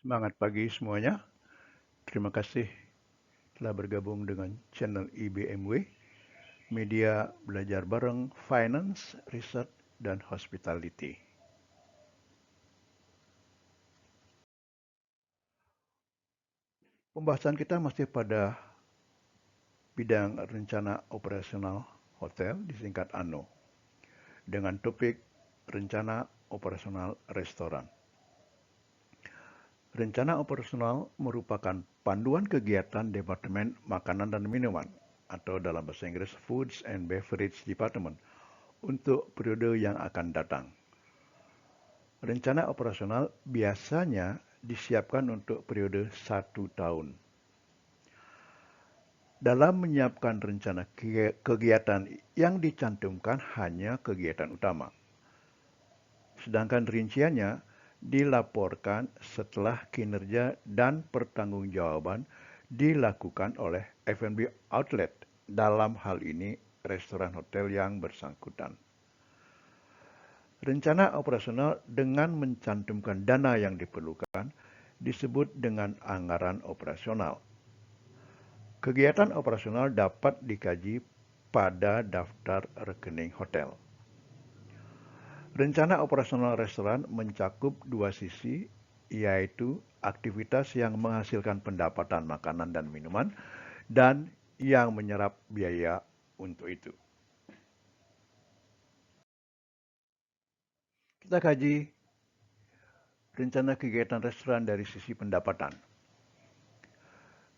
Semangat pagi semuanya. Terima kasih telah bergabung dengan channel IBMW, media belajar bareng Finance, Research, dan Hospitality. Pembahasan kita masih pada bidang rencana operasional hotel, disingkat ANO, dengan topik rencana operasional restoran. Rencana operasional merupakan panduan kegiatan Departemen Makanan dan Minuman atau dalam bahasa Inggris Foods and Beverage Department untuk periode yang akan datang. Rencana operasional biasanya disiapkan untuk periode 1 tahun. Dalam menyiapkan rencana kegiatan yang dicantumkan hanya kegiatan utama. Sedangkan rinciannya dilaporkan setelah kinerja dan pertanggungjawaban dilakukan oleh F&B outlet, dalam hal ini restoran hotel yang bersangkutan. Rencana operasional dengan mencantumkan dana yang diperlukan disebut dengan anggaran operasional. Kegiatan operasional dapat dikaji pada daftar rekening hotel. Rencana operasional restoran mencakup dua sisi, yaitu aktivitas yang menghasilkan pendapatan makanan dan minuman dan yang menyerap biaya untuk itu. Kita kaji rencana kegiatan restoran dari sisi pendapatan.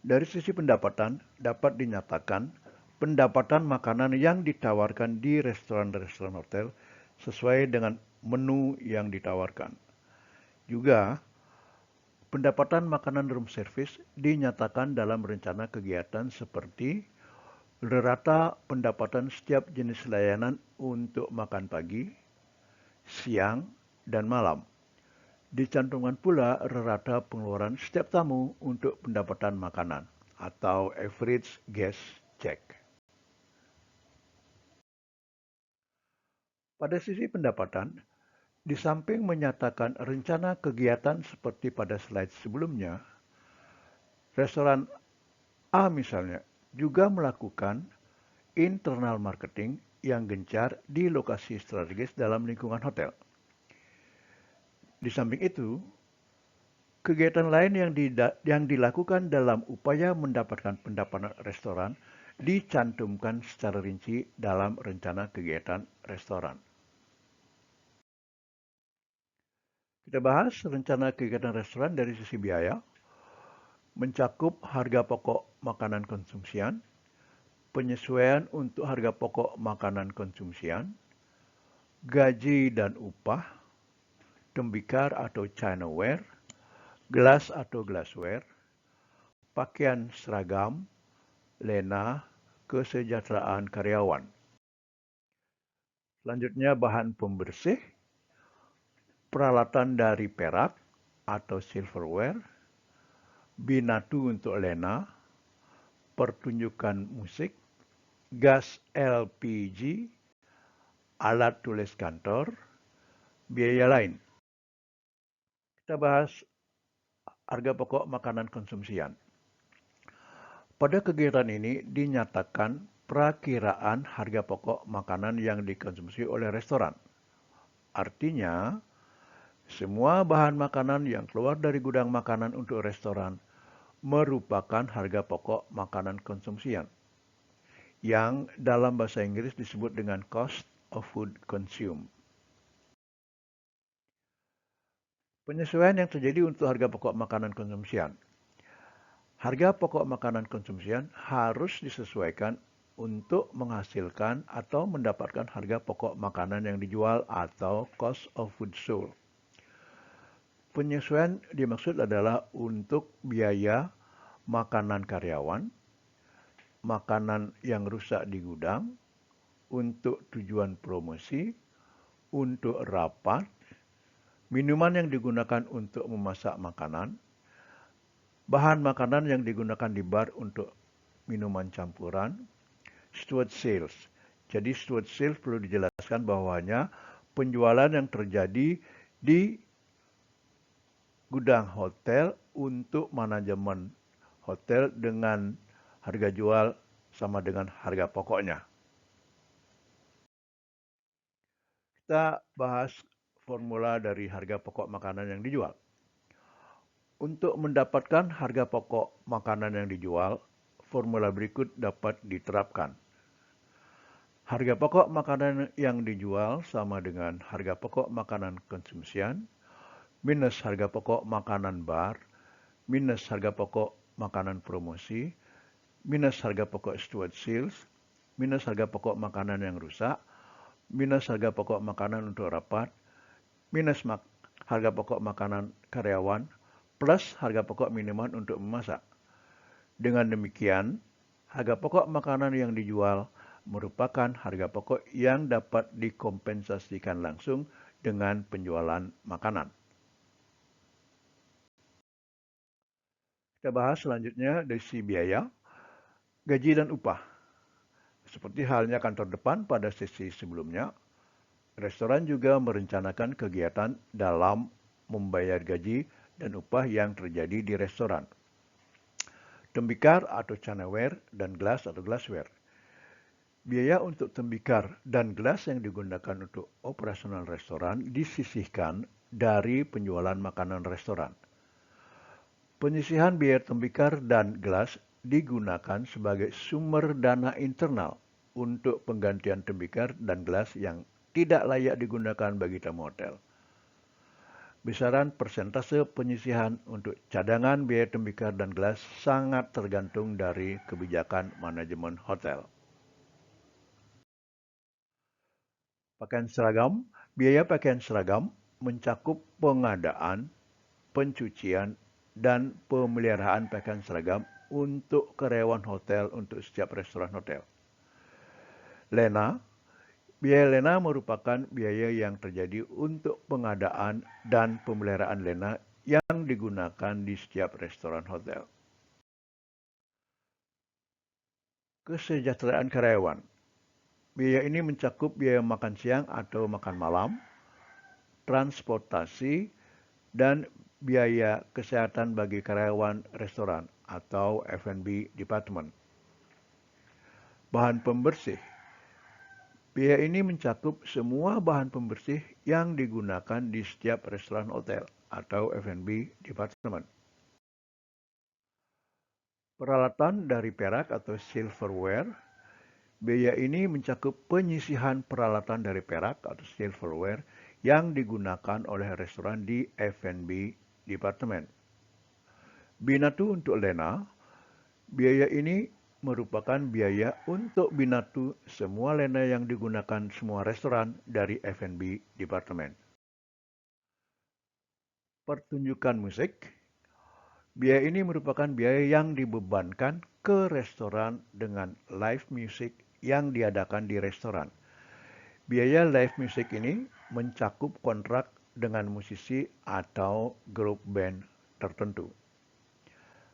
Dari sisi pendapatan, dapat dinyatakan pendapatan makanan yang ditawarkan di restoran-restoran hotel sesuai dengan menu yang ditawarkan. Juga, pendapatan makanan room service dinyatakan dalam rencana kegiatan seperti rata pendapatan setiap jenis layanan untuk makan pagi, siang, dan malam. Dicantumkan pula rata pengeluaran setiap tamu untuk pendapatan makanan atau average guest check. Pada sisi pendapatan, di samping menyatakan rencana kegiatan seperti pada slide sebelumnya, restoran A misalnya juga melakukan internal marketing yang gencar di lokasi strategis dalam lingkungan hotel. Di samping itu, kegiatan lain yang dilakukan dalam upaya mendapatkan pendapatan restoran dicantumkan secara rinci dalam rencana kegiatan restoran. Kita bahas rencana kegiatan restoran dari sisi biaya, mencakup harga pokok makanan konsumsian, penyesuaian untuk harga pokok makanan konsumsian, gaji dan upah, tembikar atau chinaware, gelas atau glassware, pakaian seragam, lena, kesejahteraan karyawan. Selanjutnya bahan pembersih, peralatan dari perak atau silverware, binatu untuk lena, pertunjukan musik, gas LPG, alat tulis kantor, biaya lain. Kita bahas harga pokok makanan konsumsian. Pada kegiatan ini dinyatakan perakiraan harga pokok makanan yang dikonsumsi oleh restoran. Artinya, semua bahan makanan yang keluar dari gudang makanan untuk restoran merupakan harga pokok makanan konsumsian, yang dalam bahasa Inggris disebut dengan cost of food consumed. Penyesuaian yang terjadi untuk harga pokok makanan konsumsian. Harga pokok makanan konsumsian harus disesuaikan untuk menghasilkan atau mendapatkan harga pokok makanan yang dijual atau cost of food sold. Penyesuaian dimaksud adalah untuk biaya makanan karyawan, makanan yang rusak di gudang, untuk tujuan promosi, untuk rapat, minuman yang digunakan untuk memasak makanan, bahan makanan yang digunakan di bar untuk minuman campuran, steward sales. Jadi steward sales perlu dijelaskan bahwanya penjualan yang terjadi di gudang hotel untuk manajemen hotel dengan harga jual sama dengan harga pokoknya. Kita bahas formula dari harga pokok makanan yang dijual. Untuk mendapatkan harga pokok makanan yang dijual, formula berikut dapat diterapkan. Harga pokok makanan yang dijual sama dengan harga pokok makanan konsumsian, minus harga pokok makanan bar, minus harga pokok makanan promosi, minus harga pokok steward sales, minus harga pokok makanan yang rusak, minus harga pokok makanan untuk rapat, minus harga pokok makanan karyawan, plus harga pokok minuman untuk memasak. Dengan demikian, harga pokok makanan yang dijual merupakan harga pokok yang dapat dikompensasikan langsung dengan penjualan makanan. Kita bahas selanjutnya dari sisi biaya, gaji dan upah. Seperti halnya kantor depan pada sesi sebelumnya, restoran juga merencanakan kegiatan dalam membayar gaji dan upah yang terjadi di restoran. Tembikar atau chaneware dan gelas atau glassware. Biaya untuk tembikar dan gelas yang digunakan untuk operasional restoran disisihkan dari penjualan makanan restoran. Penyisihan biaya tembikar dan gelas digunakan sebagai sumber dana internal untuk penggantian tembikar dan gelas yang tidak layak digunakan bagi tamu hotel. Besaran persentase penyisihan untuk cadangan biaya tembikar dan gelas sangat tergantung dari kebijakan manajemen hotel. Pakaian seragam, biaya pakaian seragam mencakup pengadaan, pencucian, dan pemeliharaan pakaian seragam untuk karyawan hotel untuk setiap restoran hotel. Lena, biaya lena merupakan biaya yang terjadi untuk pengadaan dan pemeliharaan lena yang digunakan di setiap restoran hotel. Kesejahteraan karyawan. Biaya ini mencakup biaya makan siang atau makan malam, transportasi, dan biaya kesehatan bagi karyawan restoran atau F&B department. Bahan pembersih. Biaya ini mencakup semua bahan pembersih yang digunakan di setiap restoran hotel atau F&B department. Peralatan dari perak atau silverware. Biaya ini mencakup penyisihan peralatan dari perak atau silverware yang digunakan oleh restoran di F&B department. Binatu untuk lena, biaya ini merupakan biaya untuk binatu semua lena yang digunakan semua restoran dari F&B department. Pertunjukan musik, biaya ini merupakan biaya yang dibebankan ke restoran dengan live music yang diadakan di restoran. Biaya live music ini mencakup kontrak dengan musisi atau grup band tertentu.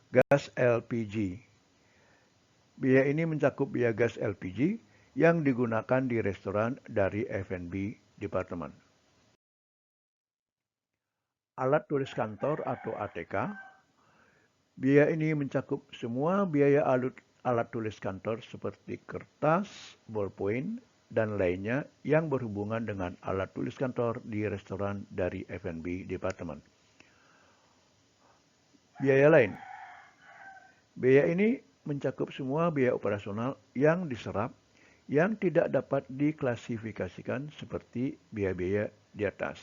Gas LPG. Biaya ini mencakup biaya gas LPG yang digunakan di restoran dari F&B department. Alat tulis kantor atau ATK. Biaya ini mencakup semua biaya alat tulis kantor seperti kertas, ballpoint, dan lainnya yang berhubungan dengan alat tulis kantor di restoran dari F&B department. Biaya lain. Biaya ini mencakup semua biaya operasional yang diserap yang tidak dapat diklasifikasikan seperti biaya-biaya di atas.